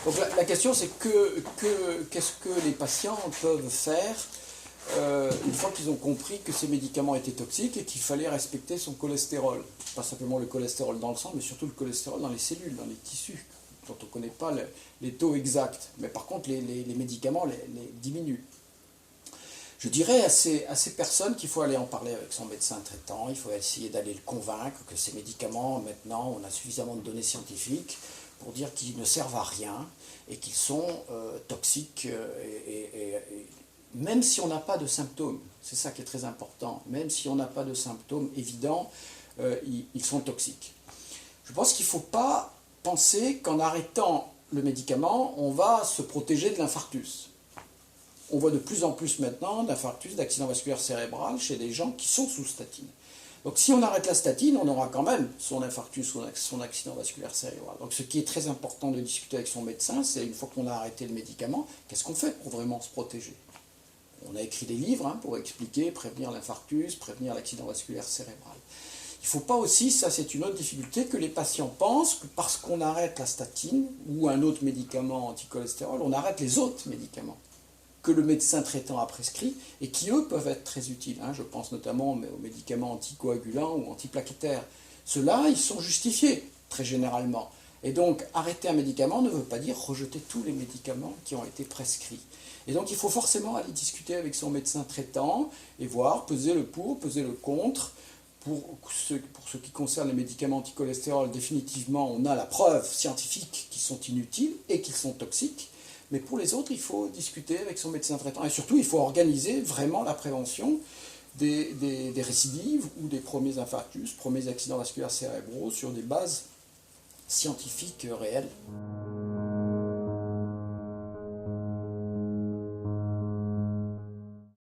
Donc la question c'est qu'est-ce que les patients peuvent faire une fois qu'ils ont compris que ces médicaments étaient toxiques et qu'il fallait respecter son cholestérol. Pas simplement le cholestérol dans le sang, mais surtout le cholestérol dans les cellules, dans les tissus, dont on ne connaît pas les taux exacts. Mais par contre, les médicaments les diminuent. Je dirais à ces personnes qu'il faut aller en parler avec son médecin traitant, il faut essayer d'aller le convaincre que ces médicaments, maintenant, on a suffisamment de données scientifiques pour dire qu'ils ne servent à rien et qu'ils sont toxiques même si on n'a pas de symptômes, c'est ça qui est très important, même si on n'a pas de symptômes évidents, ils sont toxiques. Je pense qu'il ne faut pas penser qu'en arrêtant le médicament, on va se protéger de l'infarctus. On voit de plus en plus maintenant d'infarctus, d'accident vasculaire cérébral chez des gens qui sont sous statine. Donc si on arrête la statine, on aura quand même son infarctus ou son accident vasculaire cérébral. Donc ce qui est très important de discuter avec son médecin, c'est une fois qu'on a arrêté le médicament, qu'est-ce qu'on fait pour vraiment se protéger? On a écrit des livres pour expliquer, prévenir l'infarctus, prévenir l'accident vasculaire cérébral. Il ne faut pas aussi, ça c'est une autre difficulté, que les patients pensent que parce qu'on arrête la statine ou un autre médicament anticholestérol, on arrête les autres médicaments que le médecin traitant a prescrits et qui eux peuvent être très utiles. Je pense notamment aux médicaments anticoagulants ou antiplaquettaires. Ceux-là, ils sont justifiés, très généralement. Et donc, arrêter un médicament ne veut pas dire rejeter tous les médicaments qui ont été prescrits. Et donc, il faut forcément aller discuter avec son médecin traitant et voir, peser le pour, peser le contre. Pour ce qui concerne les médicaments anticholestérol, définitivement, on a la preuve scientifique qu'ils sont inutiles et qu'ils sont toxiques. Mais pour les autres, il faut discuter avec son médecin traitant. Et surtout, il faut organiser vraiment la prévention des récidives ou des premiers infarctus, premiers accidents vasculaires cérébraux sur des bases scientifiques réelles.